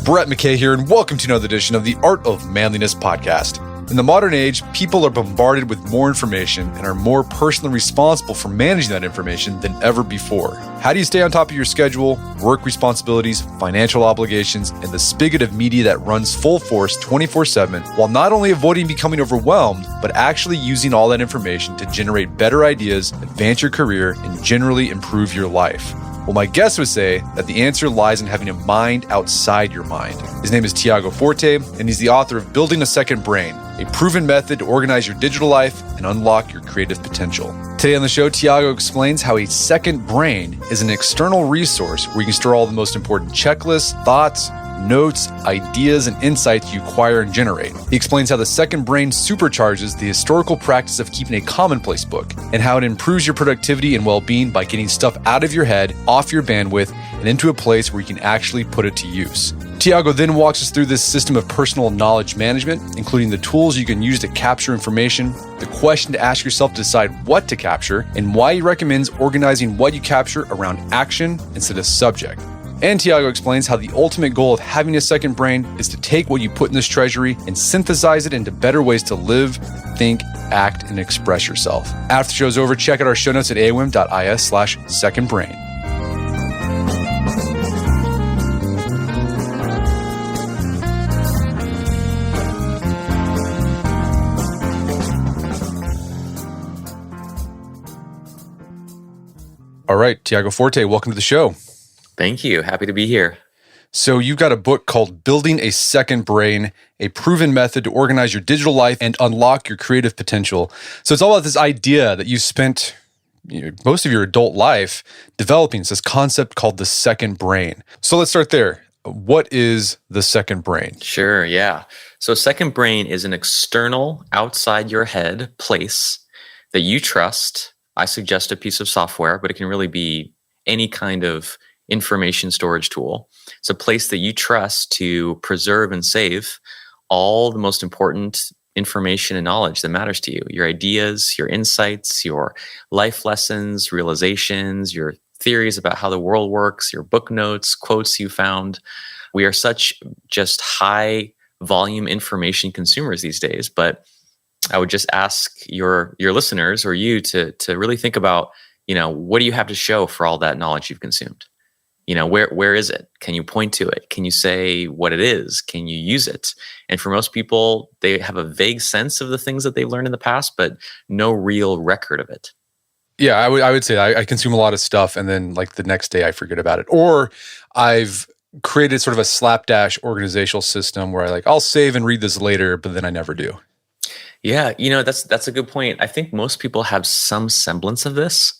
Brett McKay here, and welcome to another edition of the Art of Manliness podcast. In the modern age, people are bombarded with more information and are more personally responsible for managing that information than ever before. How do you stay on top of your schedule, work responsibilities, financial obligations, and the spigot of media that runs full force 24/7 while not only avoiding becoming overwhelmed, but actually using all that information to generate better ideas, advance your career, and generally improve your life? Well, my guest would say that the answer lies in having a mind outside your mind. His name is Tiago Forte, and he's the author of Building a Second Brain, a proven method to organize your digital life and unlock your creative potential. Today on the show, Tiago explains how a second brain is an external resource where you can store all the most important checklists, thoughts, notes, ideas, and insights you acquire and generate. He explains how the second brain supercharges the historical practice of keeping a commonplace book and how it improves your productivity and well-being by getting stuff out of your head, off your bandwidth, and into a place where you can actually put it to use. Tiago then walks us through this system of personal knowledge management, including the tools you can use to capture information, the question to ask yourself to decide what to capture, and why he recommends organizing what you capture around action instead of subject. And Tiago explains how the ultimate goal of having a second brain is to take what you put in this treasury and synthesize it into better ways to live, think, act, and express yourself. After the show's over, check out our show notes at aom.is/secondbrain. All right, Tiago Forte, welcome to the show. Thank you. Happy to be here. So you've got a book called Building a Second Brain, a proven method to organize your digital life and unlock your creative potential. So it's all about this idea that you spent most of your adult life developing. It's this concept called the second brain. So let's start there. What is the second brain? Sure, yeah. So second brain is an external, outside your head place that you trust. I suggest a piece of software, but it can really be any kind of information storage tool. It's a place that you trust to preserve and save all the most important information and knowledge that matters to you. Your ideas, your insights, your life lessons, realizations, your theories about how the world works, your book notes, quotes you found. We are such just high volume information consumers these days, but I would just ask your listeners or you to really think about, what do you have to show for all that knowledge you've consumed? Where is it? Can you point to it? Can you say what it is? Can you use it? And for most people, they have a vague sense of the things that they've learned in the past, but no real record of it. Yeah, I would say I consume a lot of stuff and then like the next day I forget about it. Or I've created sort of a slapdash organizational system where I'll save and read this later, but then I never do. Yeah, that's a good point. I think most people have some semblance of this.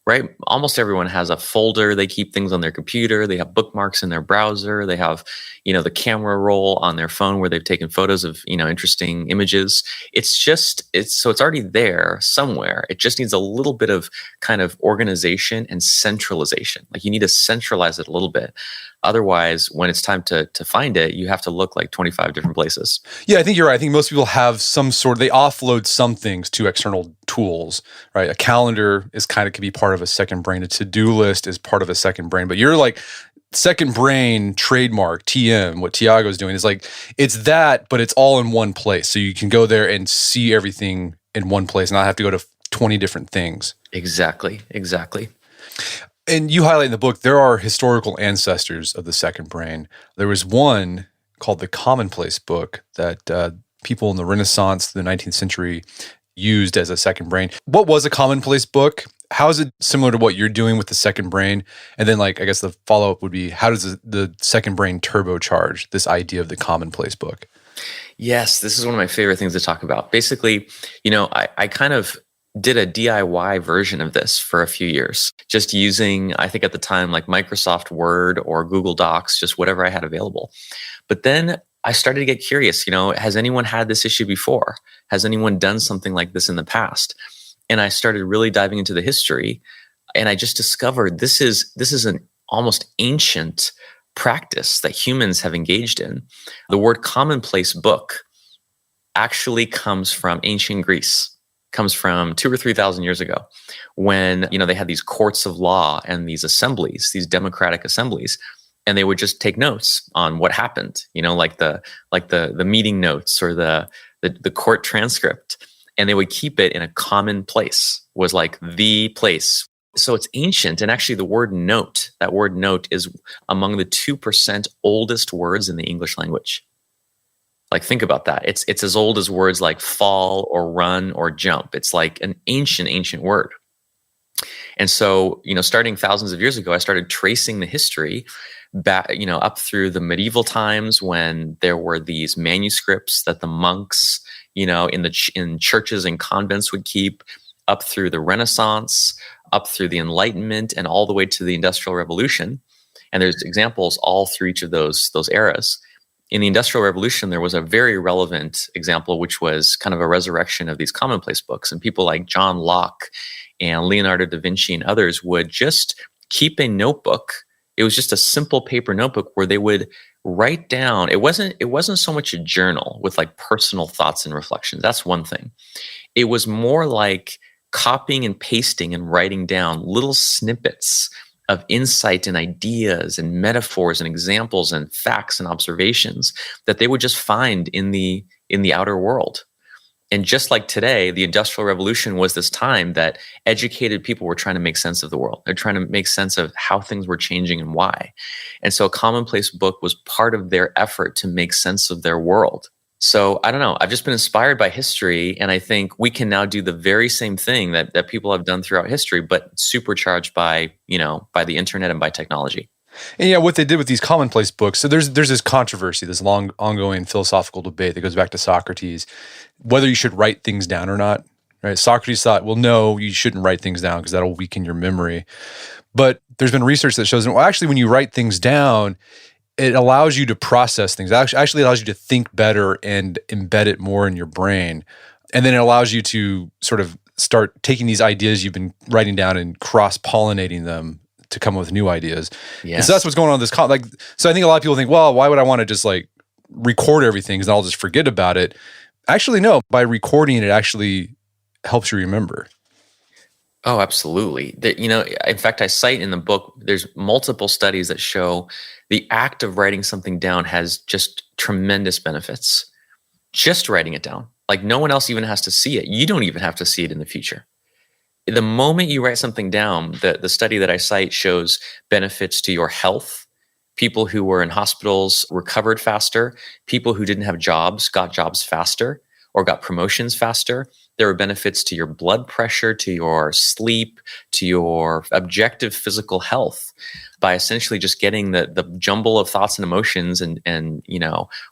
Right? Almost everyone has a folder. They keep things on their computer. They have bookmarks in their browser. They have, the camera roll on their phone where they've taken photos of, interesting images. So it's already there somewhere. It just needs a little bit of kind of organization and centralization. Like you need to centralize it a little bit. Otherwise, when it's time to find it, you have to look like 25 different places. Yeah, I think you're right. I think most people have they offload some things to external tools, right? A calendar could be part of a second brain. A to-do list is part of a second brain. But you're like second brain trademark, TM, what Tiago's doing is it's that, but it's all in one place. So you can go there and see everything in one place and not have to go to 20 different things. Exactly. And you highlight in the book, there are historical ancestors of the second brain. There was one called the Commonplace book that people in the Renaissance, the 19th century, used as a second brain. What was a Commonplace book? How is it similar to what you're doing with the second brain? And then I guess the follow-up would be, how does the second brain turbocharge this idea of the Commonplace book? Yes, this is one of my favorite things to talk about. Basically, I kind of did a DIY version of this for a few years, just using, I think at the time, like Microsoft Word or Google Docs, just whatever I had available. But then I started to get curious, has anyone had this issue before? Has anyone done something like this in the past? And I started really diving into the history, and I just discovered this is an almost ancient practice that humans have engaged in. The word commonplace book actually comes from ancient Greece. Comes from 2,000 or 3,000 years ago, when they had these courts of law and these assemblies, these democratic assemblies, and they would just take notes on what happened, like the meeting notes or the court transcript, and they would keep it in a common place, was like the place. So it's ancient, and actually the word note, that word note is among the 2% oldest words in the English language. Like, think about that. It's as old as words like fall or run or jump. It's like an ancient word. And so, starting thousands of years ago, I started tracing the history back, up through the medieval times when there were these manuscripts that the monks, in churches and convents would keep, up through the Renaissance, up through the Enlightenment, and all the way to the Industrial Revolution. And there's examples all through each of those eras. In the Industrial Revolution, there was a very relevant example, which was kind of a resurrection of these commonplace books. And people like John Locke and Leonardo da Vinci and others would just keep a notebook. It was just a simple paper notebook where they would write down. It wasn't so much a journal with like personal thoughts and reflections. That's one thing. It was more like copying and pasting and writing down little snippets of insight and ideas and metaphors and examples and facts and observations that they would just find in the outer world. And just like today, the Industrial Revolution was this time that educated people were trying to make sense of the world. They're trying to make sense of how things were changing and why. And so a commonplace book was part of their effort to make sense of their world. So I don't know, I've just been inspired by history, and I think we can now do the very same thing that people have done throughout history, but supercharged by the internet and by technology. And yeah, what they did with these commonplace books, so there's this controversy, this long ongoing philosophical debate that goes back to Socrates, whether you should write things down or not, right? Socrates thought, well, no, you shouldn't write things down because that'll weaken your memory. But there's been research that shows, well, actually, when you write things down, it allows you to process things. It actually allows you to think better and embed it more in your brain. And then it allows you to sort of start taking these ideas you've been writing down and cross-pollinating them to come up with new ideas. Yes. And so that's what's going on in this. So I think a lot of people think, well, why would I want to just like record everything because I'll just forget about it? Actually, no. By recording it actually helps you remember. Oh, absolutely. In fact, I cite in the book, there's multiple studies that show the act of writing something down has just tremendous benefits. Just writing it down. Like, no one else even has to see it. You don't even have to see it in the future. The moment you write something down, the study that I cite shows benefits to your health. People who were in hospitals recovered faster. People who didn't have jobs got jobs faster or got promotions faster. There were benefits to your blood pressure, to your sleep, to your objective physical health by essentially just getting the jumble of thoughts and emotions and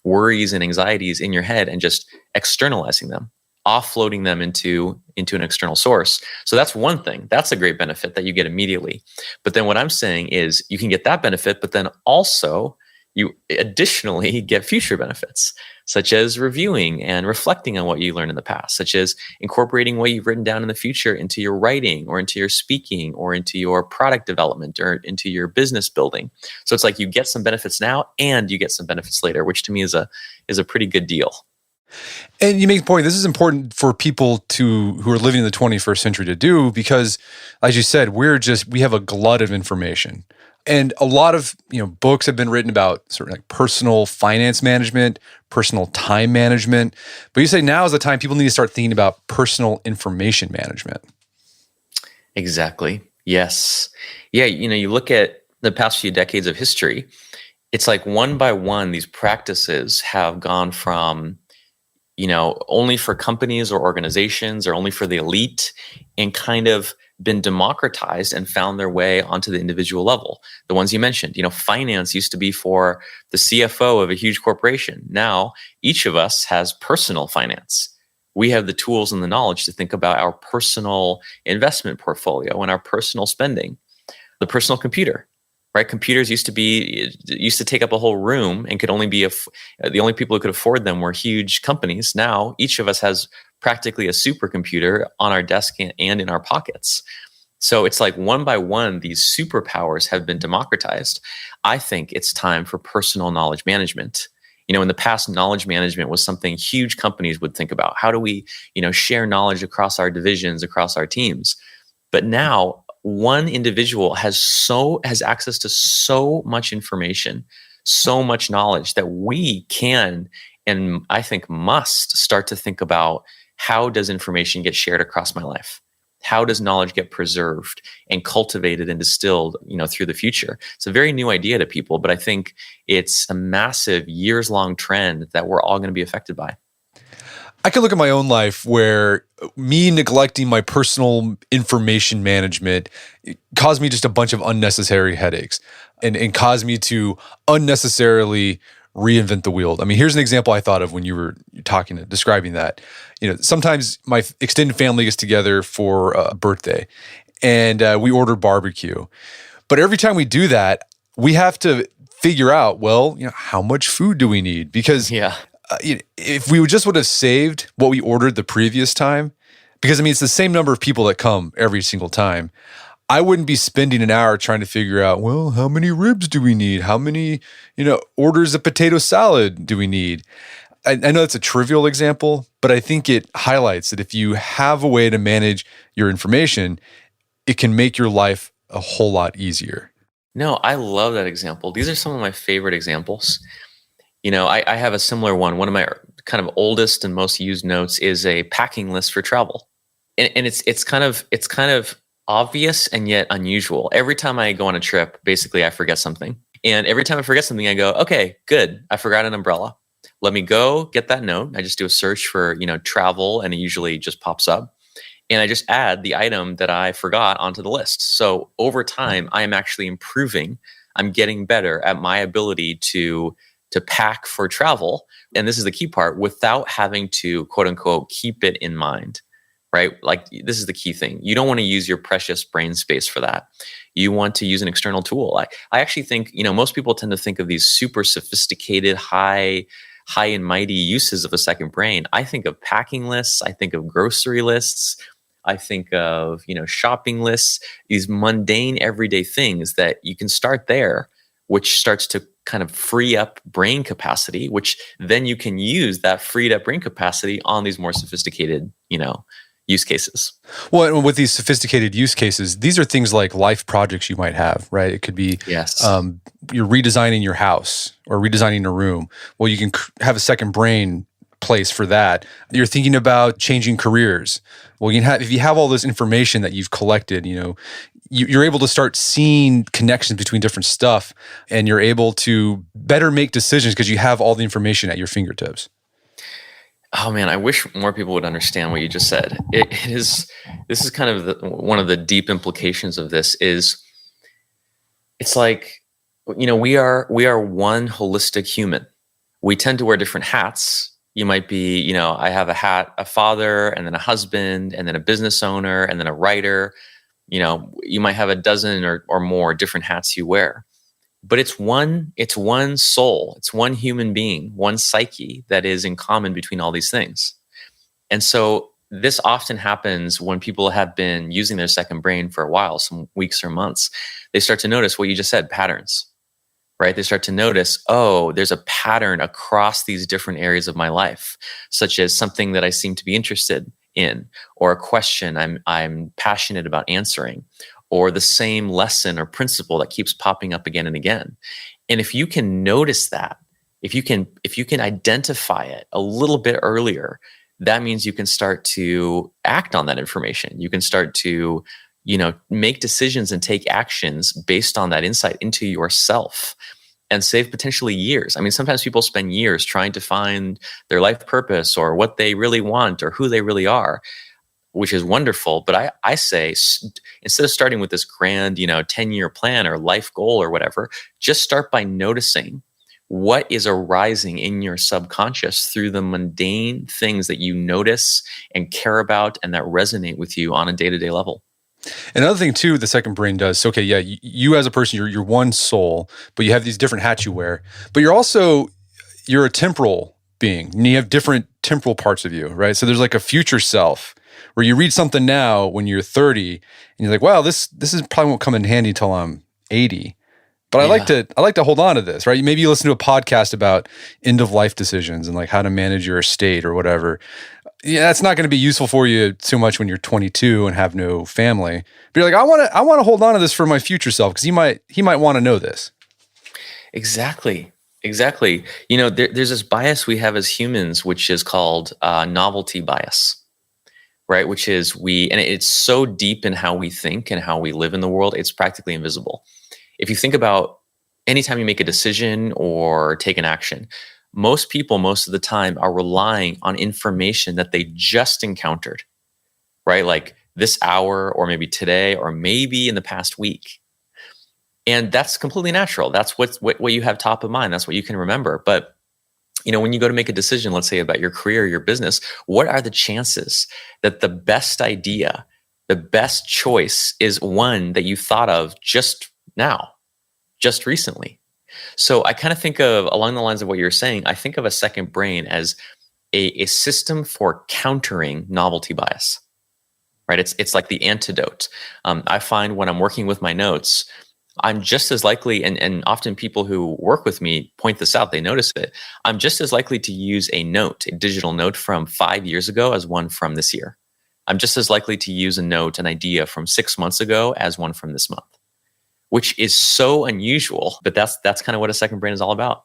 worries and anxieties in your head and just externalizing them, offloading them into an external source. So that's one thing. That's a great benefit that you get immediately. But then what I'm saying is you can get that benefit, but then also you additionally get future benefits, such as reviewing and reflecting on what you learned in the past, such as incorporating what you've written down in the future into your writing or into your speaking or into your product development or into your business building. So it's like you get some benefits now and you get some benefits later, which to me is a pretty good deal. And you make the point, this is important for people who are living in the 21st century to do, because as you said, we have a glut of information. And a lot of books have been written about sort of like personal finance management, personal time management. But you say now is the time people need to start thinking about personal information management. Exactly. Yes. Yeah. You look at the past few decades of history, it's like one by one, these practices have gone from only for companies or organizations or only for the elite and kind of been democratized and found their way onto the individual level. The ones you mentioned, finance used to be for the CFO of a huge corporation. Now, each of us has personal finance. We have the tools and the knowledge to think about our personal investment portfolio and our personal spending. The personal computer. Right, computers used to take up a whole room and could only be the only people who could afford them were huge companies. Now each of us has practically a supercomputer on our desk and in our pockets. So it's like one by one, these superpowers have been democratized. I think it's time for personal knowledge management. In the past, knowledge management was something huge companies would think about. How do we, share knowledge across our divisions, across our teams? But now, one individual has access to so much information, so much knowledge that we can, and I think must, start to think about, how does information get shared across my life? How does knowledge get preserved and cultivated and distilled, through the future? It's a very new idea to people, but I think it's a massive years-long trend that we're all going to be affected by. I can look at my own life where me neglecting my personal information management caused me just a bunch of unnecessary headaches and caused me to unnecessarily reinvent the wheel. I mean, here's an example I thought of when you were describing that. Sometimes my extended family gets together for a birthday and we order barbecue. But every time we do that, we have to figure out, how much food do we need? Because if we would have saved what we ordered the previous time, because it's the same number of people that come every single time, I wouldn't be spending an hour trying to figure out, how many ribs do we need? How many, orders of potato salad do we need? I know that's a trivial example, but I think it highlights that if you have a way to manage your information, it can make your life a whole lot easier. No, I love that example. These are some of my favorite examples. I have a similar one. One of my kind of oldest and most used notes is a packing list for travel. And it's kind of obvious and yet unusual. Every time I go on a trip, basically I forget something. And every time I forget something, I go, okay, good. I forgot an umbrella. Let me go get that note. I just do a search for, travel, and it usually just pops up. And I just add the item that I forgot onto the list. So over time, I am actually improving. I'm getting better at my ability to pack for travel. And this is the key part, without having to, quote unquote, keep it in mind, right? Like, this is the key thing. You don't want to use your precious brain space for that. You want to use an external tool. I actually think, most people tend to think of these super sophisticated, high and mighty uses of a second brain. I think of packing lists. I think of grocery lists. I think of, shopping lists, these mundane everyday things that you can start there, which starts to kind of free up brain capacity, which then you can use that freed up brain capacity on these more sophisticated, use cases. Well, with these sophisticated use cases, these are things like life projects you might have, right? It could be you're redesigning your house or redesigning a room. Well, you can have a second brain place for that. You're thinking about changing careers. Well, if you have all this information that you've collected, you're able to start seeing connections between different stuff, and you're able to better make decisions because you have all the information at your fingertips. Oh man, I wish more people would understand what you just said. This is kind of one of the deep implications of this is, it's like, we are one holistic human. We tend to wear different hats. You might be, I have a hat, a father, and then a husband, and then a business owner, and then a writer. You might have a dozen or more different hats you wear. But it's one soul, it's one human being, one psyche that is in common between all these things. And so this often happens when people have been using their second brain for a while, some weeks or months. They start to notice what you just said, patterns, right? They start to notice, there's a pattern across these different areas of my life, such as something that I seem to be interested in, or a question I'm passionate about answering, or the same lesson or principle that keeps popping up again and again. And if you can notice that, if you can identify it a little bit earlier, that means you can start to act on that information. You can start to, make decisions and take actions based on that insight into yourself, and save potentially years. I mean, sometimes people spend years trying to find their life purpose or what they really want or who they really are, which is wonderful. But I say, instead of starting with this grand, 10-year plan or life goal or whatever, just start by noticing what is arising in your subconscious through the mundane things that you notice and care about and that resonate with you on a day-to-day level. Another thing too, the second brain does. So, okay, yeah, you as a person, you're one soul, but you have these different hats you wear. But you're a temporal being, and you have different temporal parts of you, right? So there's like a future self where you read something now when you're 30, and you're like, wow, this is probably won't come in handy till I'm 80. But I like to hold on to this, right? Maybe you listen to a podcast about end of life decisions and like how to manage your estate or whatever. Yeah, that's not going to be useful for you so much when you're 22 and have no family. But you're like, I want to hold on to this for my future self because he might want to know this. Exactly. Exactly. There's this bias we have as humans, which is called novelty bias, right? Which is and it's so deep in how we think and how we live in the world, it's practically invisible. If you think about anytime you make a decision or take an action, most people, most of the time, are relying on information that they just encountered, right? Like this hour, or maybe today, or maybe in the past week. And that's completely natural. That's what you have top of mind. That's what you can remember. But when you go to make a decision, let's say about your career, your business, what are the chances that the best idea, the best choice is one that you thought of just now, just recently? So I kind of think of, along the lines of what you're saying, I think of a second brain as a system for countering novelty bias, right? It's like the antidote. I find when I'm working with my notes, I'm just as likely, and often people who work with me point this out, they notice it. I'm just as likely to use a digital note from 5 years ago as one from this year. I'm just as likely to use an idea from 6 months ago as one from this month, which is so unusual, but that's kind of what a second brain is all about.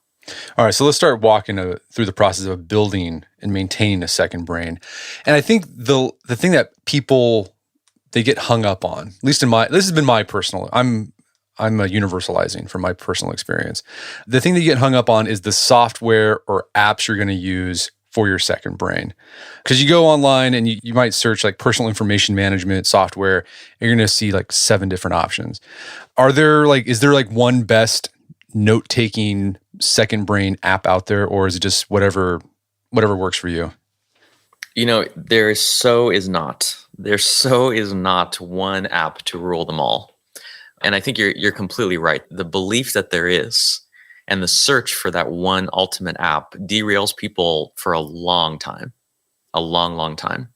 All right, so let's start walking through the process of building and maintaining a second brain. And I think the thing that people, they get hung up on, at least this has been my personal, I'm universalizing from my personal experience. The thing that you get hung up on is the software or apps you're going to use for your second brain. Because you go online and you might search like personal information management software, and you're going to see like 7 different options. Is there one best note-taking second brain app out there, or is it just whatever works for you? There so is not one app to rule them all. And I think you're completely right. The belief that there is and the search for that one ultimate app derails people for a long time, a long, long time.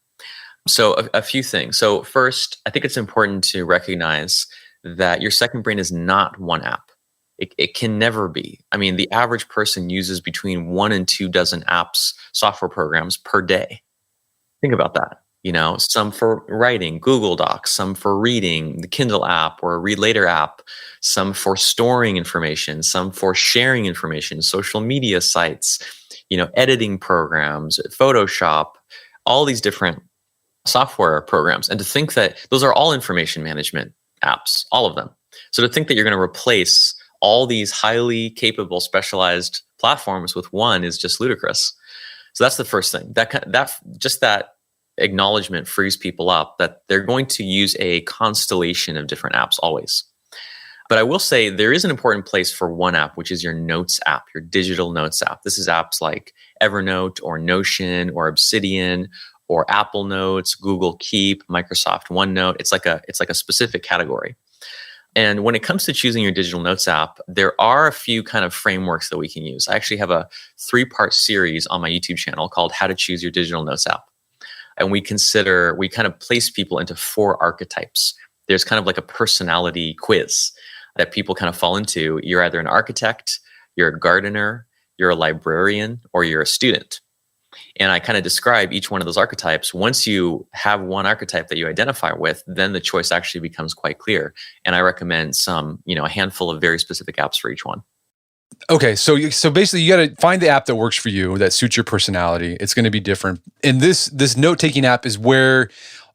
So a few things. So first, I think it's important to recognize that your second brain is not one app. It can never be. I mean, the average person uses between 1 and 2 dozen apps, software programs per day. Think about that. Some for writing, Google Docs, some for reading, the Kindle app or a Read Later app, some for storing information, some for sharing information, social media sites, editing programs, Photoshop, all these different software programs. And to think that those are all information management apps, all of them. So to think that you're going to replace all these highly capable, specialized platforms with one is just ludicrous. So that's the first thing. That acknowledgement frees people up that they're going to use a constellation of different apps always. But I will say there is an important place for one app, which is your notes app, your digital notes app. This is apps like Evernote or Notion or Obsidian or Apple Notes, Google Keep, Microsoft OneNote. It's like a specific category. And when it comes to choosing your digital notes app, there are a few kind of frameworks that we can use. I actually have a 3-part series on my YouTube channel called How to Choose Your Digital Notes App. And we kind of place people into 4 archetypes. There's kind of like a personality quiz that people kind of fall into. You're either an architect, you're a gardener, you're a librarian, or you're a student. And I kind of describe each one of those archetypes. Once you have one archetype that you identify with, then the choice actually becomes quite clear. And I recommend a handful of very specific apps for each one. Okay, so basically you got to find the app that works for you, that suits your personality. It's going to be different. And this note-taking app is where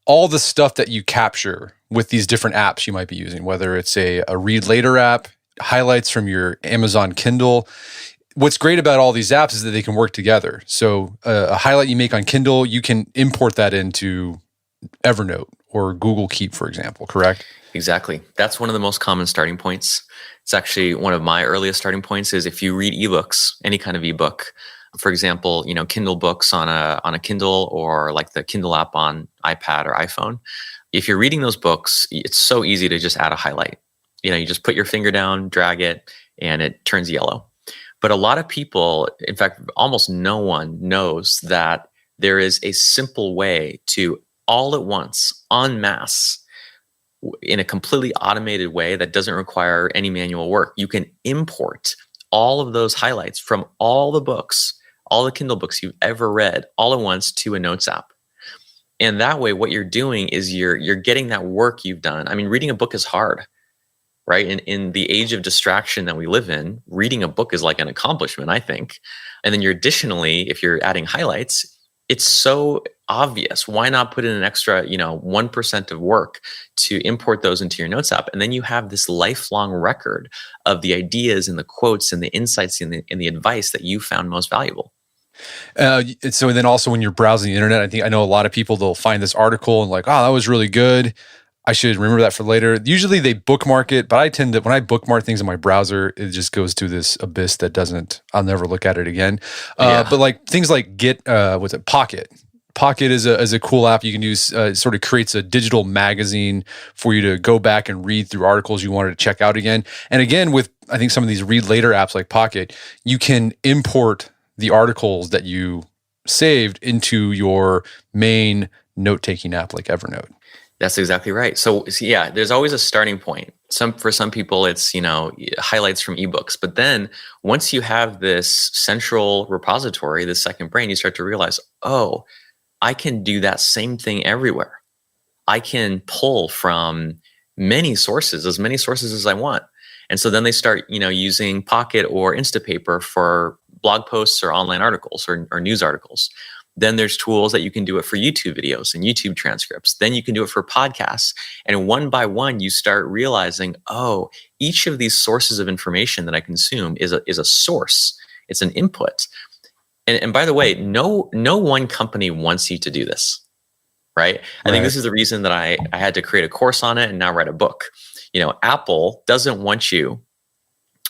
all the stuff that you capture with these different apps you might be using, whether it's a Read Later app, highlights from your Amazon Kindle. What's great about all these apps is that they can work together. So a highlight you make on Kindle, you can import that into Evernote or Google Keep, for example, correct? Exactly. That's one of the most common starting points. It's actually one of my earliest starting points is if you read ebooks, any kind of ebook, for example, Kindle books on a Kindle or like the Kindle app on iPad or iPhone. If you're reading those books, it's so easy to just add a highlight. You just put your finger down, drag it, and it turns yellow. But a lot of people, in fact, almost no one knows that there is a simple way to all at once, en masse, in a completely automated way that doesn't require any manual work. You can import all of those highlights from all the books, all the Kindle books you've ever read all at once to a notes app. And that way, what you're doing is you're getting that work you've done. I mean, reading a book is hard, right? In the age of distraction that we live in, reading a book is like an accomplishment, I think. And then you're additionally, if you're adding highlights, it's so obvious. Why not put in an extra, 1% of work to import those into your notes app? And then you have this lifelong record of the ideas and the quotes and the insights and the advice that you found most valuable. So then also when you're browsing the internet, I know a lot of people, they'll find this article and like, oh, that was really good. I should remember that for later. Usually they bookmark it, but I tend to, when I bookmark things in my browser, it just goes to this abyss that I'll never look at it again. But like things like Pocket. Pocket is a cool app you can use. It sort of creates a digital magazine for you to go back and read through articles you wanted to check out again. And again, with I think some of these read later apps like Pocket, you can import the articles that you saved into your main note-taking app like Evernote. That's exactly right. So yeah, there's always a starting point. For some people, it's highlights from ebooks. But then once you have this central repository, this second brain, you start to realize, oh, I can do that same thing everywhere. I can pull from many sources as I want. And so then they start, using Pocket or Instapaper for blog posts or online articles or news articles. Then there's tools that you can do it for YouTube videos and YouTube transcripts. Then you can do it for podcasts. And one by one, you start realizing, oh, each of these sources of information that I consume is a source. It's an input. And by the way, no one company wants you to do this, right? I think this is the reason that I had to create a course on it and now write a book. Apple doesn't want you,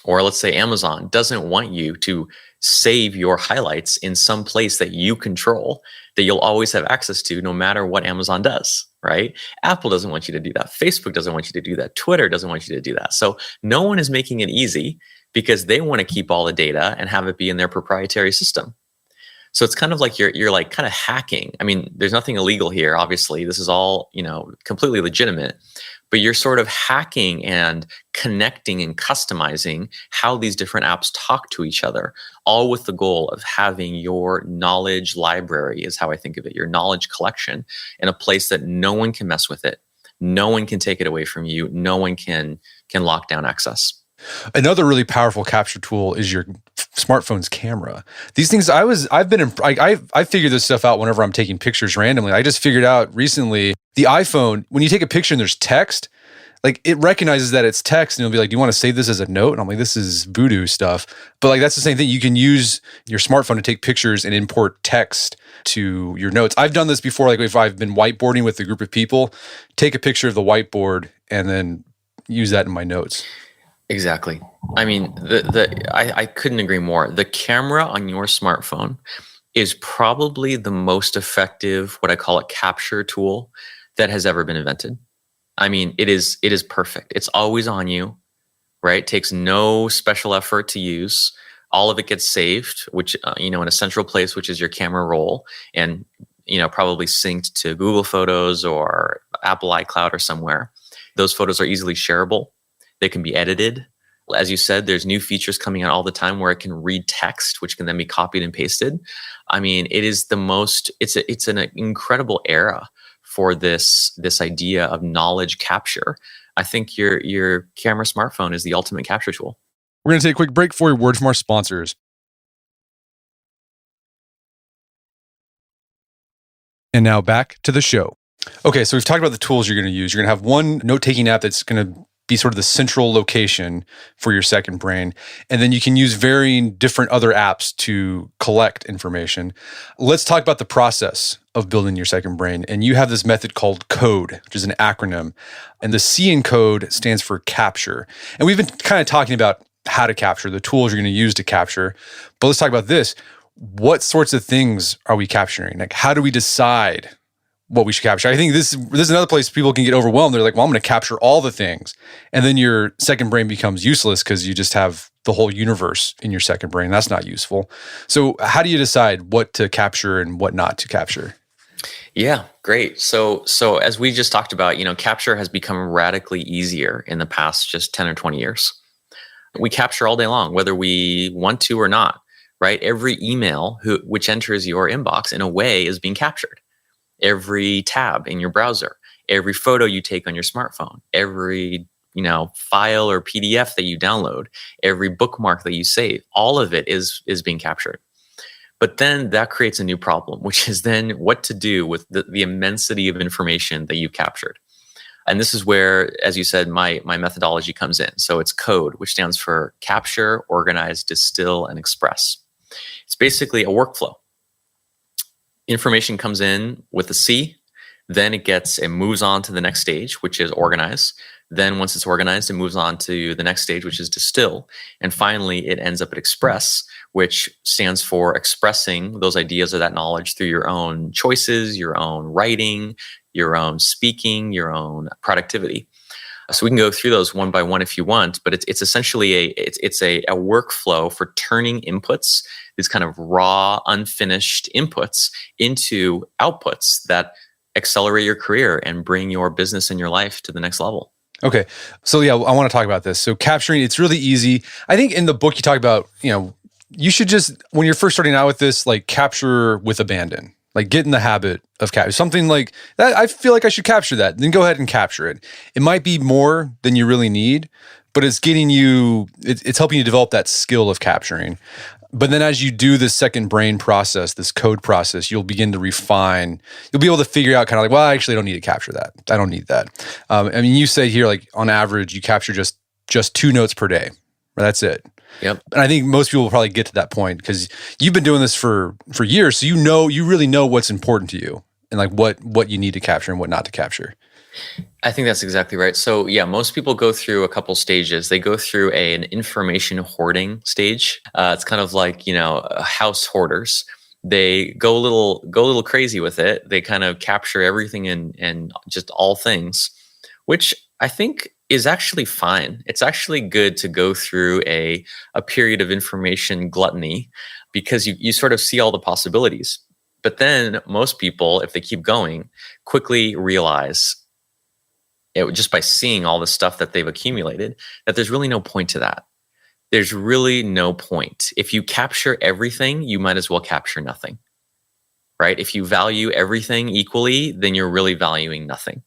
or let's say Amazon doesn't want you to save your highlights in some place that you control, that you'll always have access to no matter what Amazon does, right? Apple doesn't want you to do that. Facebook doesn't want you to do that. Twitter doesn't want you to do that. So no one is making it easy because they want to keep all the data and have it be in their proprietary system. So it's kind of like you're like kind of hacking. I mean, there's nothing illegal here. Obviously, this is all, completely legitimate. But you're sort of hacking and connecting and customizing how these different apps talk to each other, all with the goal of having your knowledge library, is how I think of it, your knowledge collection, in a place that no one can mess with it. No one can take it away from you. No one can lock down access. Another really powerful capture tool is your smartphone's camera. These things, I figure this stuff out whenever I'm taking pictures randomly. I just figured out recently the iPhone, when you take a picture and there's text, like it recognizes that it's text and it'll be like, do you want to save this as a note? And I'm like, this is voodoo stuff. But like, that's the same thing. You can use your smartphone to take pictures and import text to your notes. I've done this before. Like if I've been whiteboarding with a group of people, take a picture of the whiteboard and then use that in my notes. Exactly. I mean, I couldn't agree more. The camera on your smartphone is probably the most effective, what I call a capture tool that has ever been invented. I mean, it is perfect. It's always on you, right? It takes no special effort to use. All of it gets saved, which, in a central place, which is your camera roll, and, probably synced to Google Photos or Apple iCloud or somewhere. Those photos are easily shareable. They can be edited. As you said, there's new features coming out all the time where it can read text, which can then be copied and pasted. I mean, it is it's an incredible era for this idea of knowledge capture. I think your camera smartphone is the ultimate capture tool. We're going to take a quick break for a word from our sponsors. And now back to the show. Okay, so we've talked about the tools you're going to use. You're going to have one note-taking app that's going to be sort of the central location for your second brain. And then you can use varying different other apps to collect information. Let's talk about the process of building your second brain. And you have this method called CODE, which is an acronym. And the C in CODE stands for capture. And we've been kind of talking about how to capture, the tools you're going to use to capture. But let's talk about this. What sorts of things are we capturing? Like, how do we decide what we should capture? I think this is another place people can get overwhelmed. They're like, well, I'm going to capture all the things. And then your second brain becomes useless because you just have the whole universe in your second brain. That's not useful. So how do you decide what to capture and what not to capture? Yeah, great. So as we just talked about, capture has become radically easier in the past just 10 or 20 years. We capture all day long, whether we want to or not, right? Every email which enters your inbox in a way is being captured. every tab in your browser, every photo you take on your smartphone, every file or PDF that you download, every bookmark that you save, all of it is being captured. But then that creates a new problem, which is then what to do with the immensity of information that you've captured. And this is where, as you said, my methodology comes in. So it's CODE, which stands for capture, organize, distill, and express. It's basically a workflow. Information comes in with a C, then it moves on to the next stage, which is organize. Then once it's organized, it moves on to the next stage, which is distill. And finally, it ends up at express, which stands for expressing those ideas or that knowledge through your own choices, your own writing, your own speaking, your own productivity. So we can go through those one by one if you want, but it's essentially a workflow for turning inputs, these kind of raw, unfinished inputs, into outputs that accelerate your career and bring your business and your life to the next level. Okay. So yeah, I want to talk about this. So capturing, it's really easy. I think in the book you talk about, you should just, when you're first starting out with this, like capture with abandon, like get in the habit of capture something like that. I feel like I should capture that. Then go ahead and capture it. It might be more than you really need, but it's getting you, it's helping you develop that skill of capturing. But then as you do this second brain process, this code process, you'll begin to refine. You'll be able to figure out kind of like, well, I actually don't need to capture that. I don't need that. You say here, like on average, you capture just 2 notes per day. That's it. Yep. And I think most people will probably get to that point because you've been doing this for years. So you really know what's important to you and like what you need to capture and what not to capture. I think that's exactly right. So yeah, most people go through a couple stages. They go through an information hoarding stage. It's kind of like, house hoarders. They go a little crazy with it. They kind of capture everything and just all things, which I think is actually fine. It's actually good to go through a period of information gluttony because you sort of see all the possibilities. But then most people, if they keep going, quickly realize just by seeing all the stuff that they've accumulated, that there's really no point to that. There's really no point. If you capture everything, you might as well capture nothing, right? If you value everything equally, then you're really valuing nothing.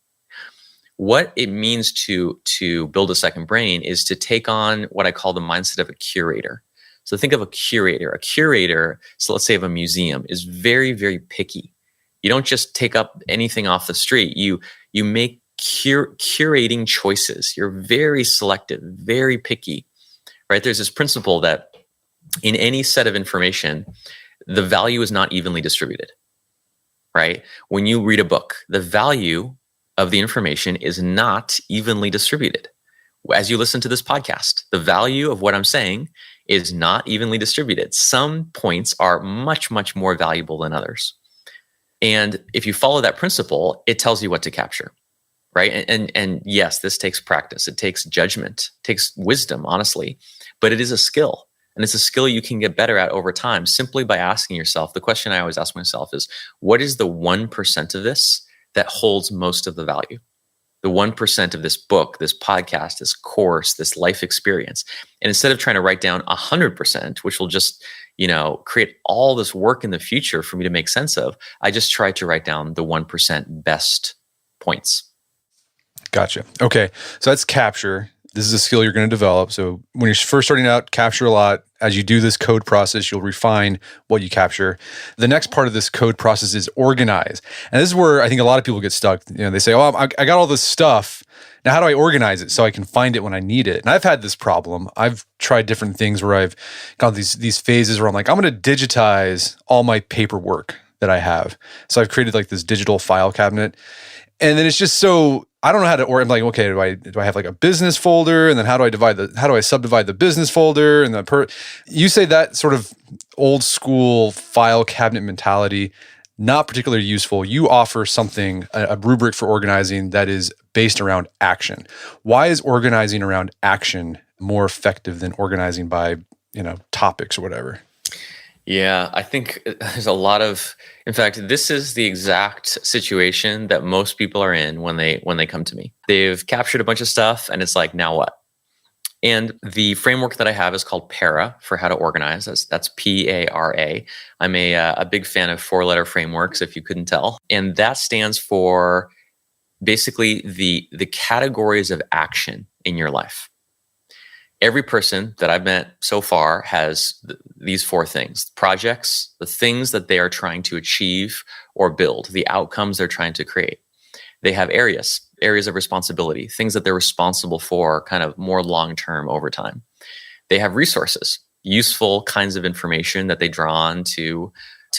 What it means to build a second brain is to take on what I call the mindset of a curator. So think of a curator. A curator, so let's say of a museum, is very, very picky. You don't just take up anything off the street. You make curating choices. You're very selective, very picky, right? There's this principle that in any set of information, the value is not evenly distributed, right? When you read a book, the value of the information is not evenly distributed. As you listen to this podcast, the value of what I'm saying is not evenly distributed. Some points are much, much more valuable than others. And if you follow that principle, it tells you what to capture. Right. And yes, this takes practice. It takes judgment, it takes wisdom, honestly, but it is a skill. And it's a skill you can get better at over time simply by asking yourself. The question I always ask myself is, what is the 1% of this that holds most of the value? The 1% of this book, this podcast, this course, this life experience. And instead of trying to write down 100%, which will just, create all this work in the future for me to make sense of, I just try to write down the 1% best points. Gotcha. Okay. So that's capture. This is a skill you're going to develop. So when you're first starting out, capture a lot. As you do this code process, you'll refine what you capture. The next part of this code process is organize. And this is where I think a lot of people get stuck. They say, oh, I got all this stuff. Now, how do I organize it so I can find it when I need it? And I've had this problem. I've tried different things where I've got these phases where I'm like, I'm going to digitize all my paperwork that I have. So I've created like this digital file cabinet. And then it's just so, I don't know how to, or I'm like, okay, do I have like a business folder? And then how do I subdivide the business folder? And you say that sort of old school file cabinet mentality, not particularly useful. You offer something, a rubric for organizing that is based around action. Why is organizing around action more effective than organizing by, topics or whatever? Yeah, I think there's a lot of, in fact, this is the exact situation that most people are in when they come to me. They've captured a bunch of stuff and it's like, now what? And the framework that I have is called PARA for how to organize. That's PARA. I'm a big fan of 4-letter frameworks, if you couldn't tell. And that stands for basically the categories of action in your life. Every person that I've met so far has these 4 things: projects, the things that they are trying to achieve or build, the outcomes they're trying to create. They have areas of responsibility, things that they're responsible for kind of more long-term over time. They have resources, useful kinds of information that they draw on to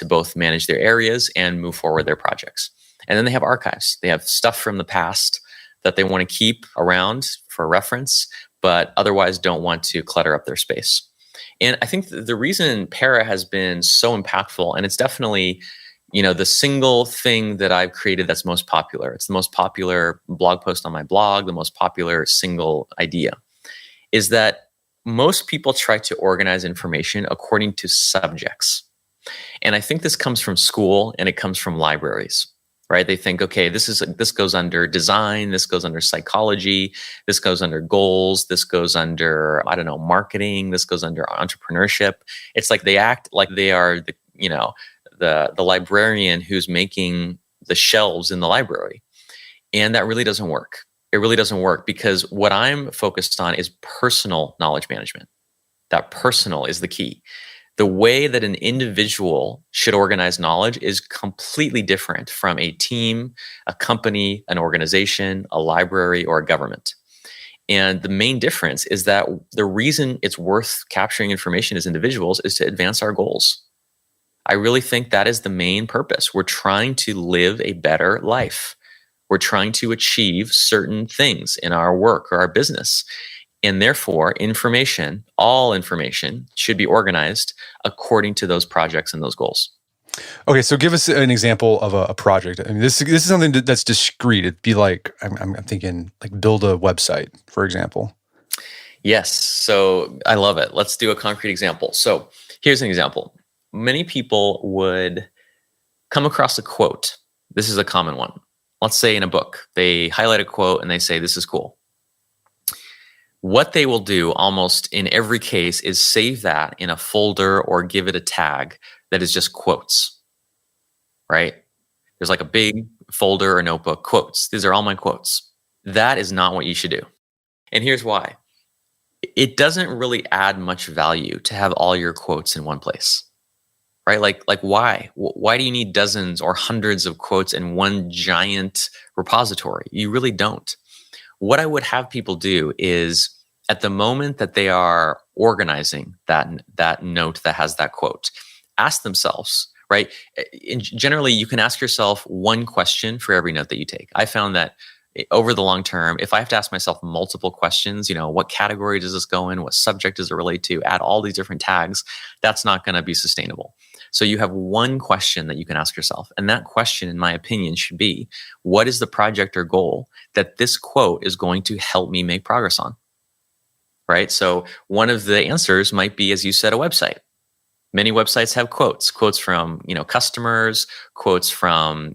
both manage their areas and move forward their projects. And then they have archives. They have stuff from the past that they want to keep around for reference, but otherwise don't want to clutter up their space. And I think the reason Para has been so impactful, and it's definitely, the single thing that I've created that's most popular. It's the most popular blog post on my blog, the most popular single idea, is that most people try to organize information according to subjects. And I think this comes from school and it comes from libraries, right? They think, okay, this goes under design, this goes under psychology, this goes under goals, this goes under, marketing, this goes under entrepreneurship. It's like they act like they are the librarian who's making the shelves in the library. And that really doesn't work. It really doesn't work, because what I'm focused on is personal knowledge management. That personal is the key. The way that an individual should organize knowledge is completely different from a team, a company, an organization, a library, or a government. And the main difference is that the reason it's worth capturing information as individuals is to advance our goals. I really think that is the main purpose. We're trying to live a better life. We're trying to achieve certain things in our work or our business. And therefore, all information should be organized according to those projects and those goals. Okay, so give us an example of a project. I mean, this is something that's discrete. It'd be like, I'm thinking like build a website, for example. Yes, so I love it. Let's do a concrete example. So here's an example. Many people would come across a quote. This is a common one. Let's say in a book, they highlight a quote and they say, this is cool. What they will do almost in every case is save that in a folder or give it a tag that is just quotes, right? There's like a big folder or notebook, quotes. These are all my quotes. That is not what you should do. And here's why. It doesn't really add much value to have all your quotes in one place, right? Like why? Why do you need dozens or hundreds of quotes in one giant repository? You really don't. What I would have people do is, at the moment that they are organizing that note that has that quote, ask themselves, right? Generally, you can ask yourself one question for every note that you take. I found that over the long term, if I have to ask myself multiple questions, what category does this go in? What subject does it relate to? Add all these different tags, that's not going to be sustainable. So you have one question that you can ask yourself. And that question, in my opinion, should be, what is the project or goal that this quote is going to help me make progress on? Right? So one of the answers might be, as you said, a website. Many websites have quotes from, customers, quotes from,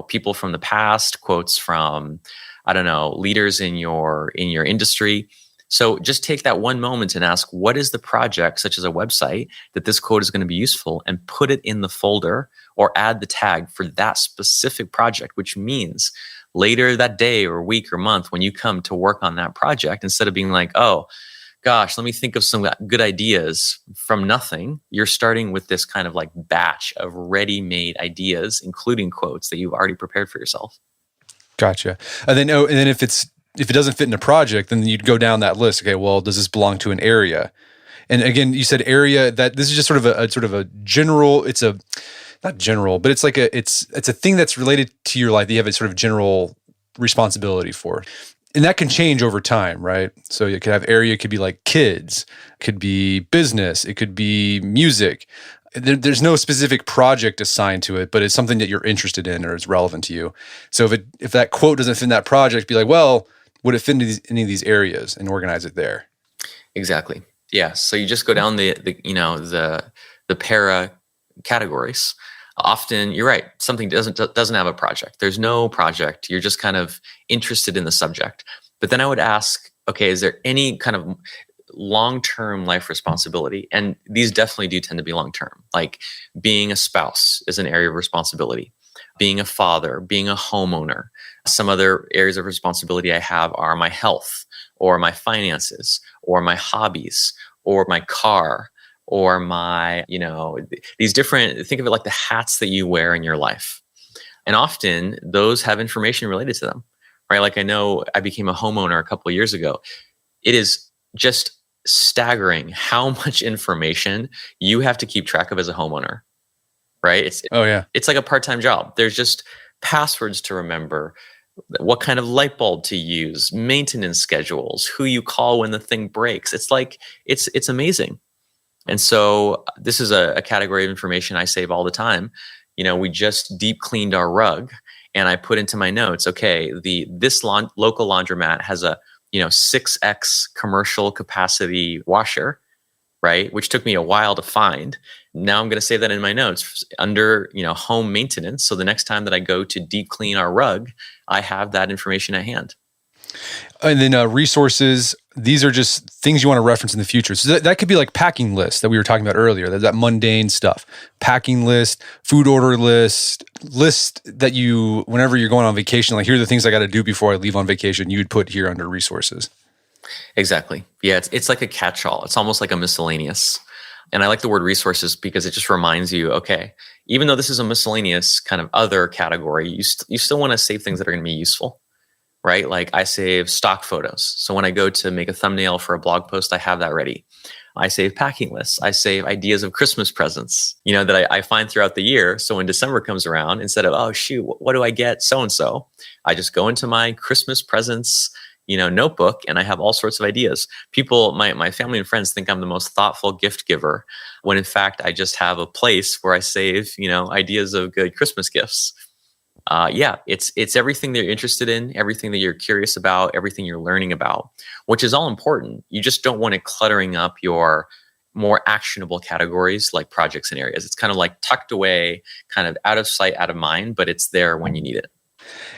people from the past, quotes from, leaders in your industry. So just take that one moment and ask, what is the project, such as a website, that this quote is going to be useful, and put it in the folder or add the tag for that specific project, which means later that day or week or month when you come to work on that project, instead of being like, oh, gosh, let me think of some good ideas from nothing, you're starting with this kind of like batch of ready-made ideas, including quotes that you've already prepared for yourself. Gotcha. And then if it doesn't fit in a project, then you'd go down that list. Okay, well, does this belong to an area? And again, you said area. That this is just sort of a general. It's a not general, but it's like it's a thing that's related to your life that you have a sort of general responsibility for. And that can change over time, right? So you could have area, it could be like kids, it could be business, it could be music. There's no specific project assigned to it, but it's something that you're interested in or is relevant to you. So if that quote doesn't fit in that project, be like, well, would it fit into any of these areas, and organize it there? Exactly. Yeah. So you just go down the para categories. Often, you're right, something doesn't have a project. There's no project. You're just kind of interested in the subject. But then I would ask, okay, is there any kind of long-term life responsibility? And these definitely do tend to be long-term. Like being a spouse is an area of responsibility. Being a father, being a homeowner. Some other areas of responsibility I have are my health, or my finances, or my hobbies, or my car, or my, these different, think of it like the hats that you wear in your life. And often those have information related to them, right? Like I know I became a homeowner a couple of years ago. It is just staggering how much information you have to keep track of as a homeowner, right? It's like a part-time job. There's just passwords to remember, what kind of light bulb to use, maintenance schedules, who you call when the thing breaks. It's like, it's amazing. And so this is a category of information I save all the time. We just deep cleaned our rug, and I put into my notes, okay, this local laundromat has a 6x commercial capacity washer, right? Which took me a while to find. Now I'm going to save that in my notes under, home maintenance. So the next time that I go to deep clean our rug, I have that information at hand. And then resources, these are just things you want to reference in the future. So that could be like packing lists that we were talking about earlier, that mundane stuff. Packing list, food order list that you, whenever you're going on vacation, like here are the things I got to do before I leave on vacation, you would put here under resources. Exactly. Yeah, it's like a catch-all. It's almost like a miscellaneous. And I like the word resources because it just reminds you, okay, even though this is a miscellaneous kind of other category, you still want to save things that are going to be useful. Right? Like I save stock photos. So when I go to make a thumbnail for a blog post, I have that ready. I save packing lists. I save ideas of Christmas presents, that I find throughout the year. So when December comes around, instead of, oh, shoot, what do I get so-and-so? I just go into my Christmas presents, notebook, and I have all sorts of ideas. People, my family and friends think I'm the most thoughtful gift giver, when in fact, I just have a place where I save, ideas of good Christmas gifts. It's everything that you're interested in, everything that you're curious about, everything you're learning about, which is all important. You just don't want it cluttering up your more actionable categories like projects and areas. It's kind of like tucked away, kind of out of sight, out of mind, but it's there when you need it.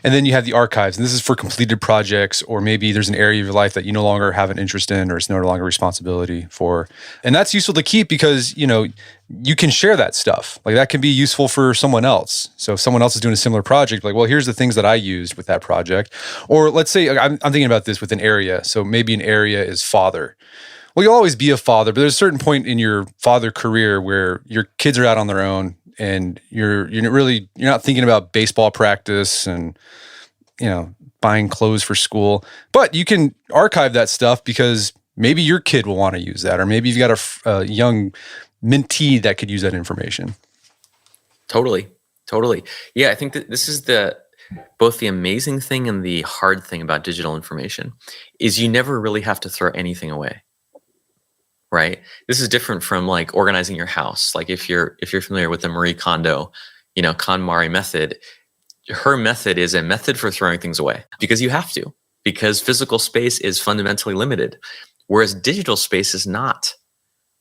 And then you have the archives, and this is for completed projects, or maybe there's an area of your life that you no longer have an interest in, or it's no longer responsibility for. And that's useful to keep because, you can share that stuff. Like that can be useful for someone else. So if someone else is doing a similar project, like, well, here's the things that I used with that project. Or let's say, I'm thinking about this with an area. So maybe an area is father. Well, you'll always be a father, but there's a certain point in your father career where your kids are out on their own, and you're not thinking about baseball practice and buying clothes for school. But you can archive that stuff because maybe your kid will want to use that, or maybe you've got a young mentee that could use that information. Totally. Yeah, I think that this is both the amazing thing and the hard thing about digital information is you never really have to throw anything away. Right? This is different from like organizing your house. Like if you're familiar with the Marie Kondo, KonMari method, her method is a method for throwing things away because you have to, because physical space is fundamentally limited, whereas digital space is not.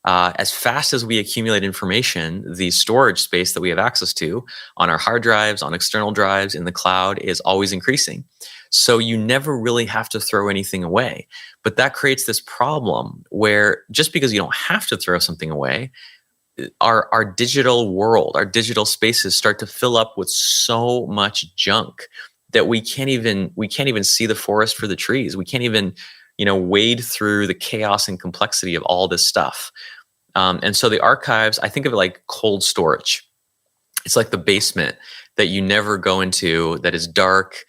As fast as we accumulate information, the storage space that we have access to on our hard drives, on external drives, in the cloud is always increasing. So you never really have to throw anything away. But that creates this problem where just because you don't have to throw something away, our digital world, our digital spaces start to fill up with so much junk that we can't even see the forest for the trees. We can't even, wade through the chaos and complexity of all this stuff. And so the archives, I think of it like cold storage. It's like the basement that you never go into, that is dark,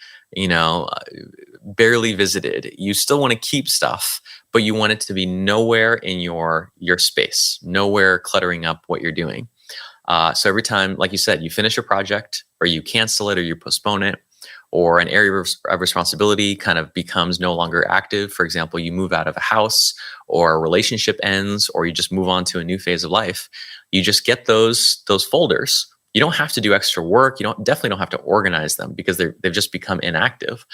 barely visited. You still want to keep stuff, but you want it to be nowhere in your space, nowhere cluttering up what you're doing. So every time, like you said, you finish a project or you cancel it or you postpone it, or an area of responsibility kind of becomes no longer active. For example, you move out of a house, or a relationship ends, or you just move on to a new phase of life. You just get those folders. You don't have to do extra work. You definitely don't have to organize them because they've just become inactive.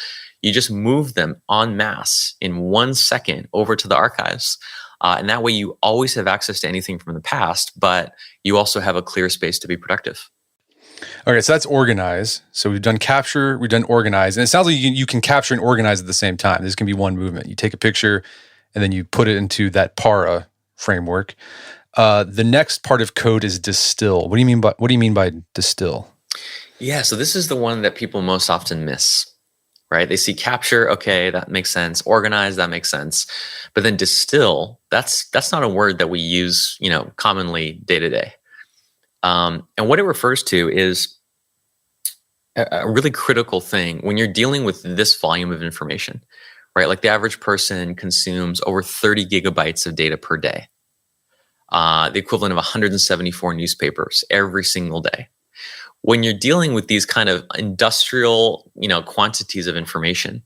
You just move them en masse in 1 second over to the archives. And that way you always have access to anything from the past, but you also have a clear space to be productive. Okay, so that's organize. So we've done capture, we've done organize, and it sounds like you can capture and organize at the same time. This can be one movement. You take a picture, and then you put it into that para framework. The next part of code is distill. What do you mean by distill? Yeah, so this is the one that people most often miss, right? They see capture, okay, that makes sense. Organize, that makes sense. But then distill, that's not a word that we use, commonly day to day. And what it refers to is a really critical thing when you're dealing with this volume of information, right? Like the average person consumes over 30 gigabytes of data per day, the equivalent of 174 newspapers every single day. When you're dealing with these kind of industrial, quantities of information,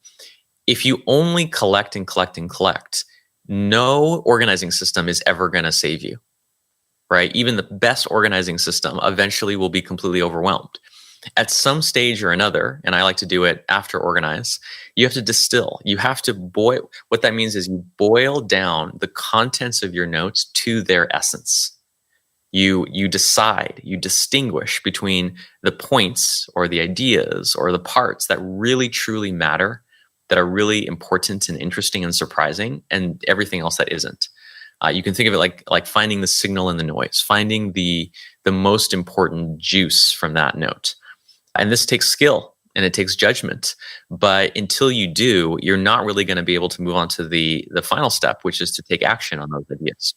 if you only collect and collect and collect, no organizing system is ever going to save you, right? Even the best organizing system eventually will be completely overwhelmed. At some stage or another, and I like to do it after organize, you have to distill. You have to boil. What that means is you boil down the contents of your notes to their essence. You decide, you distinguish between the points or the ideas or the parts that really truly matter, that are really important and interesting and surprising, and everything else that isn't. You can think of it like finding the signal in the noise, finding the most important juice from that note. And this takes skill and it takes judgment. But until you do, you're not really going to be able to move on to the final step, which is to take action on those ideas.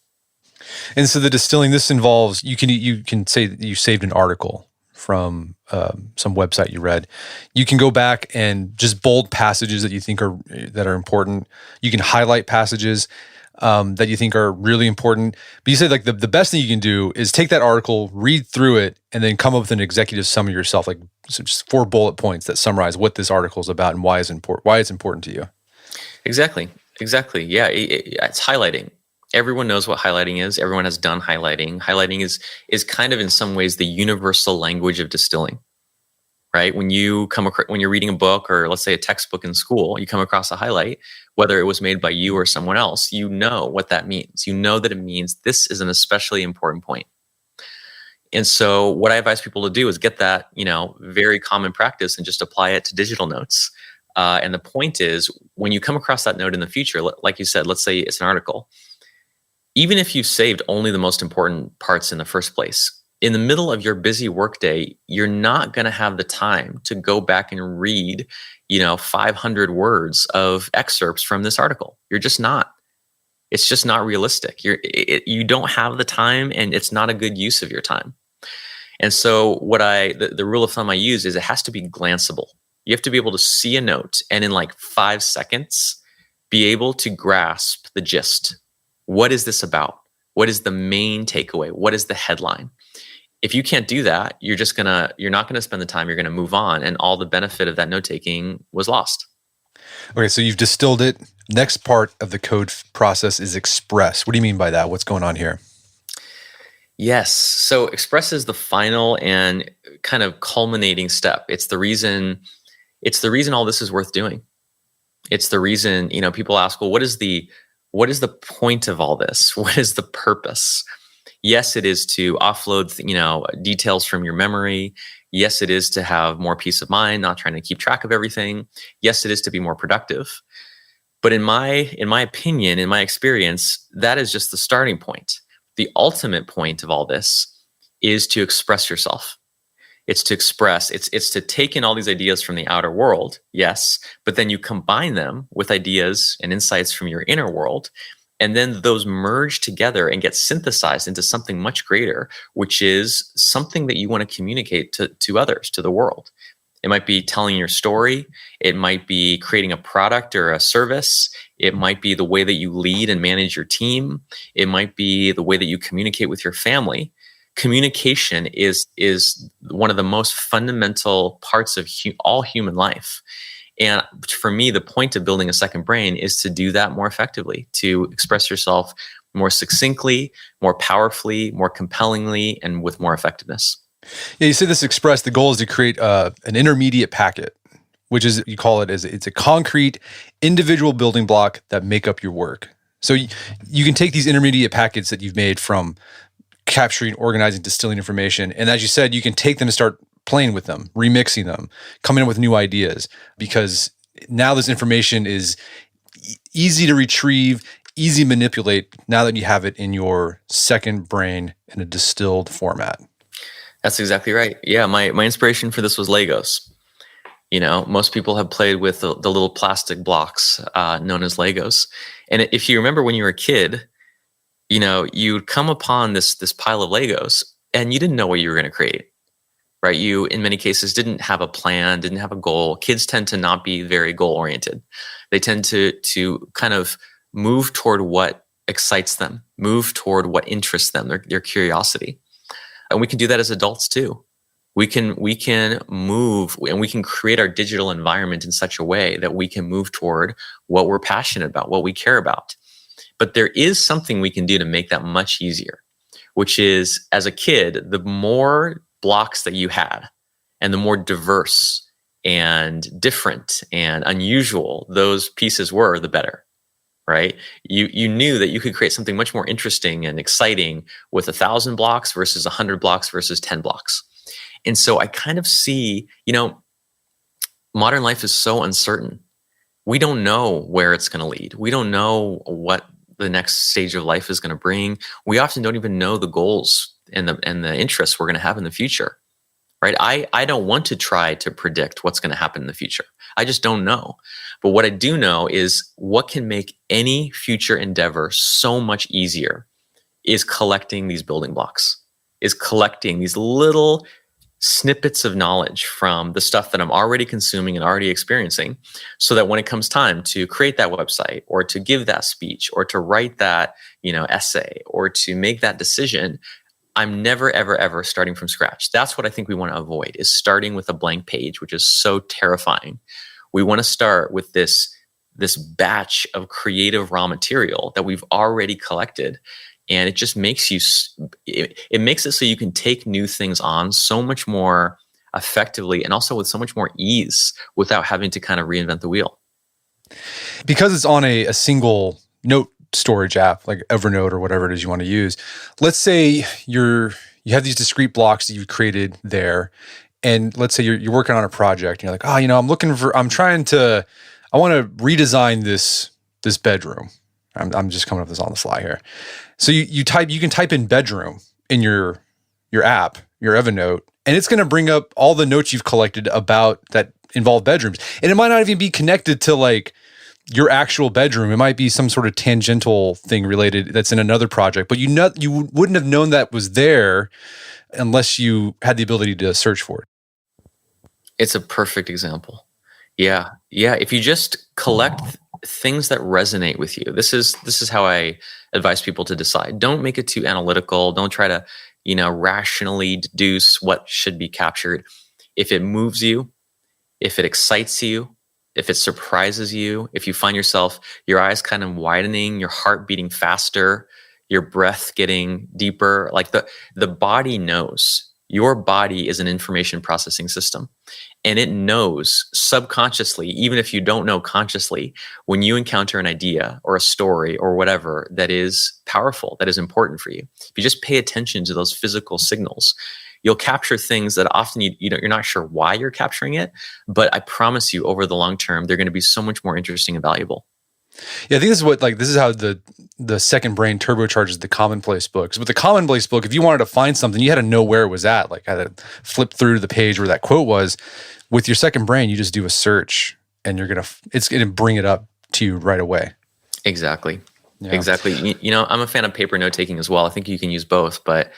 And so the distilling, this involves, you can say that you saved an article from some website you read. You can go back and just bold passages that you think are important. You can highlight passages that you think are really important. But you said like the best thing you can do is take that article, read through it, and then come up with an executive summary yourself, like so just 4 bullet points that summarize what this article is about and why it's important to you. Exactly. Yeah, it's highlighting. Everyone knows what highlighting is. Everyone has done highlighting. Highlighting is kind of in some ways the universal language of distilling, right? When you're reading a book or let's say a textbook in school, you come across a highlight, whether it was made by you or someone else, you know what that means. You know that it means this is an especially important point. And so what I advise people to do is get that, very common practice and just apply it to digital notes. And the point is, when you come across that note in the future, like you said, let's say it's an article, even if you've saved only the most important parts in the first place, in the middle of your busy workday, you're not going to have the time to go back and read, 500 words of excerpts from this article. You're just not. It's just not realistic. You don't have the time, and it's not a good use of your time. And so the rule of thumb I use is it has to be glanceable. You have to be able to see a note and in like 5 seconds, be able to grasp the gist. What is this about? What is the main takeaway? What is the headline? If you can't do that, you're not gonna spend the time, you're gonna move on, and all the benefit of that note-taking was lost. Okay, so you've distilled it. Next part of the code process is express. What do you mean by that? What's going on here? Yes. So express is the final and kind of culminating step. It's the reason all this is worth doing. It's the reason, people ask, well, what is the point of all this? What is the purpose? Yes, it is to offload, details from your memory. Yes, it is to have more peace of mind, not trying to keep track of everything. Yes, it is to be more productive. But in my opinion, in my experience, that is just the starting point. The ultimate point of all this is to express yourself. It's to express, it's to take in all these ideas from the outer world, yes, but then you combine them with ideas and insights from your inner world, and then those merge together and get synthesized into something much greater, which is something that you want to communicate to others, to the world. It might be telling your story. It might be creating a product or a service. It might be the way that you lead and manage your team. It might be the way that you communicate with your family. Communication is one of the most fundamental parts of all human life. And for me, the point of building a second brain is to do that more effectively, to express yourself more succinctly, more powerfully, more compellingly, and with more effectiveness. Yeah, you say this express, the goal is to create an intermediate packet, which is, you call it, it's a concrete individual building block that make up your work. So you can take these intermediate packets that you've made from capturing, organizing, distilling information, and as you said, you can take them and start playing with them, remixing them, coming up with new ideas, because now this information is easy to retrieve, easy to manipulate now that you have it in your second brain in a distilled format. That's exactly right. Yeah, my inspiration for this was Legos. Most people have played with the little plastic blocks known as Legos. And if you remember when you were a kid, you'd come upon this pile of Legos and you didn't know what you were going to create, right? You, in many cases, didn't have a plan, didn't have a goal. Kids tend to not be very goal-oriented. They tend to kind of move toward what excites them, move toward what interests them, their curiosity. And we can do that as adults too. We can move and we can create our digital environment in such a way that we can move toward what we're passionate about, what we care about. But there is something we can do to make that much easier, which is, as a kid, the more blocks that you had and the more diverse and different and unusual those pieces were, the better, right? You knew that you could create something much more interesting and exciting with 1,000 blocks versus 100 blocks versus 10 blocks. And so I kind of see, modern life is so uncertain. We don't know where it's going to lead. We don't know what the next stage of life is going to bring. We often don't even know the goals and the interests we're going to have in the future, right? I don't want to try to predict what's going to happen in the future. I just don't know. But what I do know is what can make any future endeavor so much easier is collecting these building blocks, is collecting these little snippets of knowledge from the stuff that I'm already consuming and already experiencing, so that when it comes time to create that website or to give that speech or to write that, essay or to make that decision, I'm never, ever, ever starting from scratch. That's what I think we want to avoid, is starting with a blank page, which is so terrifying. We want to start with this batch of creative raw material that we've already collected. And it just makes it makes it so you can take new things on so much more effectively and also with so much more ease without having to kind of reinvent the wheel. Because it's on a single note storage app like Evernote or whatever it is you want to use. Let's say you have these discrete blocks that you've created there. And let's say you're working on a project and you're like, I want to redesign this bedroom. I'm just coming up with this on the fly here. So you can type in bedroom in your app, your Evernote, and it's going to bring up all the notes you've collected about that involve bedrooms. And it might not even be connected to like your actual bedroom. It might be some sort of tangential thing related that's in another project, but you wouldn't have known that was there unless you had the ability to search for it. It's a perfect example. Yeah. If you just collect things that resonate with you, this is how I advise people to decide. Don't make it too analytical. Don't try to, rationally deduce what should be captured. If it moves you, if it excites you, if it surprises you, if you find yourself, your eyes kind of widening, your heart beating faster, your breath getting deeper, like the body knows. Your body is an information processing system, and it knows subconsciously, even if you don't know consciously, when you encounter an idea or a story or whatever that is powerful, that is important for you. If you just pay attention to those physical signals, you'll capture things that often you're not sure why you're capturing it, but I promise you, over the long term, they're going to be so much more interesting and valuable. Yeah, I think this is how the second brain turbocharges the commonplace book. Because with the commonplace book, if you wanted to find something, you had to know where it was at. Like, I had to flip through to the page where that quote was. With your second brain, you just do a search, and it's gonna bring it up to you right away. Exactly. Yeah. Exactly. I'm a fan of paper note taking as well. I think you can use both, but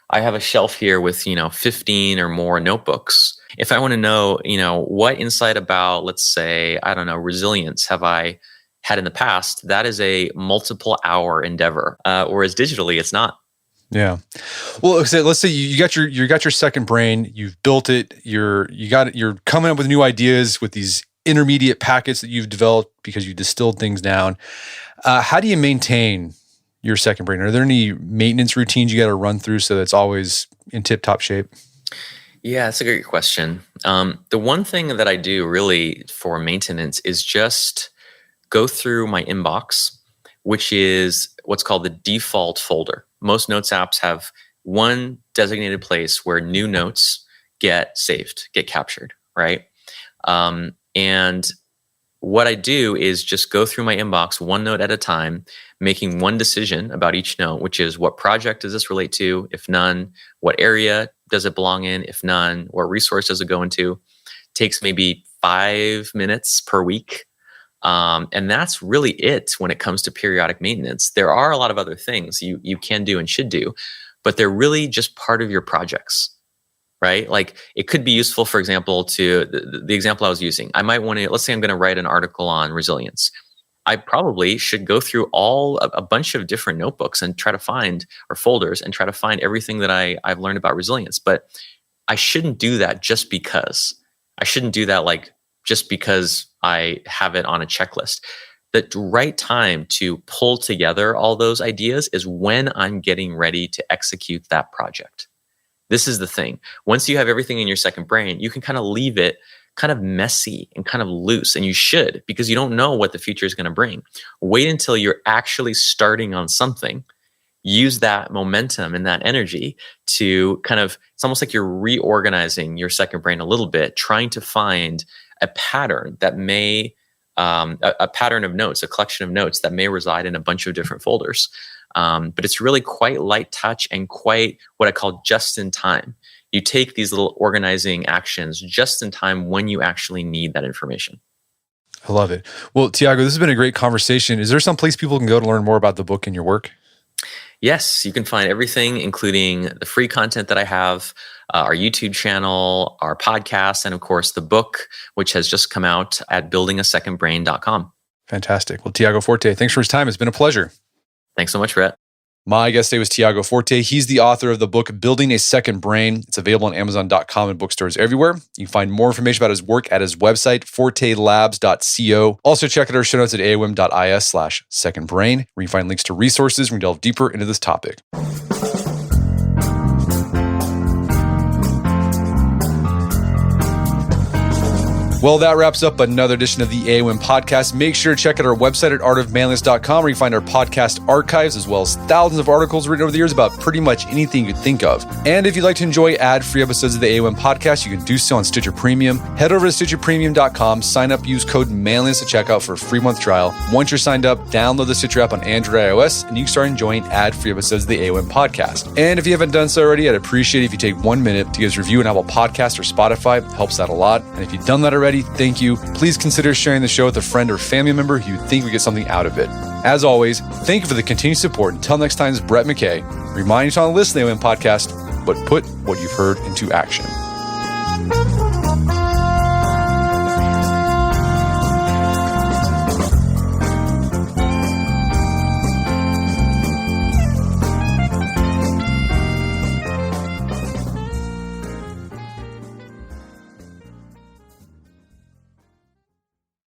I have a shelf here with 15 or more notebooks. If I want to know, what insight about, let's say, I don't know, resilience have I had in the past, that is a multiple hour endeavor. Whereas digitally, it's not. Yeah. Well, let's say you got your second brain, you've built it, you're coming up with new ideas with these intermediate packets that you've developed because you distilled things down. How do you maintain your second brain? Are there any maintenance routines you got to run through so that it's always in tip-top shape? Yeah, that's a great question. The one thing that I do really for maintenance is just go through my inbox, which is what's called the default folder. Most notes apps have one designated place where new notes get saved, get captured, right? And what I do is just go through my inbox one note at a time, making one decision about each note, which is what project does this relate to? If none, what area does it belong in? If none, what resource does it go into? Takes maybe 5 minutes per week. And that's really it when it comes to periodic maintenance. There are a lot of other things you can do and should do, but they're really just part of your projects. Right? Like it could be useful, for example, to the example I was using. I might want to, let's say I'm going to write an article on resilience. I probably should go through a bunch of different notebooks and try to find, or folders, and try to find everything that I've learned about resilience. But I shouldn't do that just because. I shouldn't do that just because I have it on a checklist. The right time to pull together all those ideas is when I'm getting ready to execute that project. This is the thing. Once you have everything in your second brain, you can kind of leave it kind of messy and kind of loose. And you should, because you don't know what the future is going to bring. Wait until you're actually starting on something. Use that momentum and that energy to kind of, it's almost like you're reorganizing your second brain a little bit, trying to find a pattern that may, a pattern of notes, a collection of notes that may reside in a bunch of different folders. But it's really quite light touch and quite what I call just in time. You take these little organizing actions just in time when you actually need that information. I love it. Well, Tiago, this has been a great conversation. Is there some place people can go to learn more about the book and your work? Yes, you can find everything, including the free content that I have, our YouTube channel, our podcast, and of course the book, which has just come out at buildingasecondbrain.com. Fantastic. Well, Tiago Forte, thanks for his time. It's been a pleasure. Thanks so much, Rhett. My guest today was Tiago Forte. He's the author of the book, Building a Second Brain. It's available on Amazon.com and bookstores everywhere. You can find more information about his work at his website, fortelabs.co. Also check out our show notes at aom.is/secondbrain, where you can find links to resources where we delve deeper into this topic. Well, that wraps up another edition of the AOM podcast. Make sure to check out our website at artofmanliness.com, where you find our podcast archives, as well as thousands of articles written over the years about pretty much anything you could think of. And if you'd like to enjoy ad-free episodes of the AOM podcast, you can do so on Stitcher Premium. Head over to stitcherpremium.com, sign up, use code manliness at checkout for a free month trial. Once you're signed up, download the Stitcher app on Android or iOS, and you can start enjoying ad-free episodes of the AOM podcast. And if you haven't done so already, I'd appreciate it if you take 1 minute to give us a review on Apple Podcasts or Spotify. It helps out a lot. And if you've done that already, thank you. Please consider sharing the show with a friend or family member who you think would get something out of it. As always, thank you for the continued support. Until next time, it's Brett McKay. Remind you to listen to the AOM podcast, but put what you've heard into action.